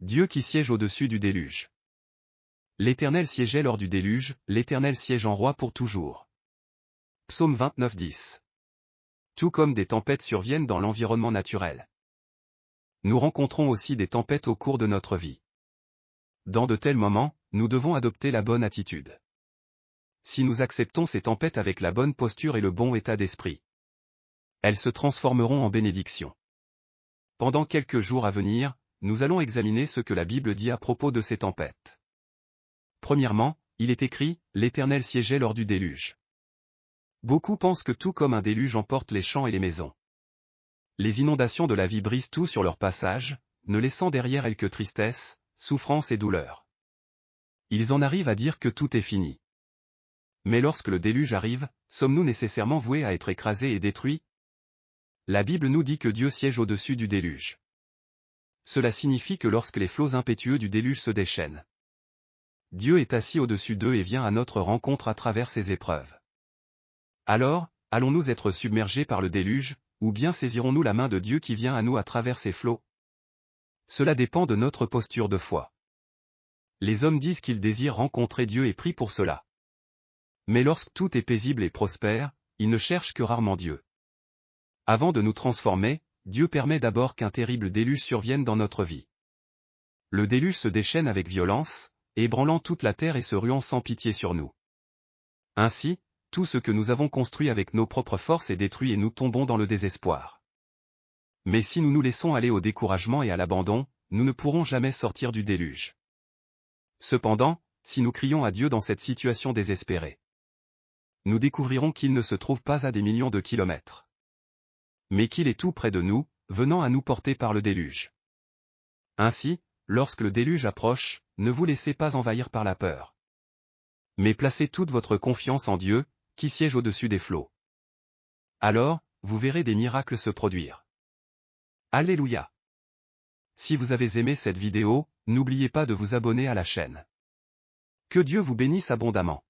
Dieu qui siège au-dessus du déluge. L'Éternel siégeait lors du déluge, l'Éternel siège en roi pour toujours. Psaume 29, 10. Tout comme des tempêtes surviennent dans l'environnement naturel, nous rencontrons aussi des tempêtes au cours de notre vie. Dans de tels moments, nous devons adopter la bonne attitude. Si nous acceptons ces tempêtes avec la bonne posture et le bon état d'esprit, elles se transformeront en bénédiction. Pendant quelques jours à venir, nous allons examiner ce que la Bible dit à propos de ces tempêtes. Premièrement, il est écrit, l'Éternel siégeait lors du déluge. Beaucoup pensent que tout comme un déluge emporte les champs et les maisons. Les inondations de la vie brisent tout sur leur passage, ne laissant derrière elles que tristesse, souffrance et douleur. Ils en arrivent à dire que tout est fini. Mais lorsque le déluge arrive, sommes-nous nécessairement voués à être écrasés et détruits? La Bible nous dit que Dieu siège au-dessus du déluge. Cela signifie que lorsque les flots impétueux du déluge se déchaînent, Dieu est assis au-dessus d'eux et vient à notre rencontre à travers ces épreuves. Alors, allons-nous être submergés par le déluge, ou bien saisirons-nous la main de Dieu qui vient à nous à travers ces flots? Cela dépend de notre posture de foi. Les hommes disent qu'ils désirent rencontrer Dieu et prient pour cela. Mais lorsque tout est paisible et prospère, ils ne cherchent que rarement Dieu. Avant de nous transformer, Dieu permet d'abord qu'un terrible déluge survienne dans notre vie. Le déluge se déchaîne avec violence, ébranlant toute la terre et se ruant sans pitié sur nous. Ainsi, tout ce que nous avons construit avec nos propres forces est détruit et nous tombons dans le désespoir. Mais si nous nous laissons aller au découragement et à l'abandon, nous ne pourrons jamais sortir du déluge. Cependant, si nous crions à Dieu dans cette situation désespérée, nous découvrirons qu'il ne se trouve pas à des millions de kilomètres, mais qu'il est tout près de nous, venant à nous porter par le déluge. Ainsi, lorsque le déluge approche, ne vous laissez pas envahir par la peur, mais placez toute votre confiance en Dieu, qui siège au-dessus des flots. Alors, vous verrez des miracles se produire. Alléluia! Si vous avez aimé cette vidéo, n'oubliez pas de vous abonner à la chaîne. Que Dieu vous bénisse abondamment.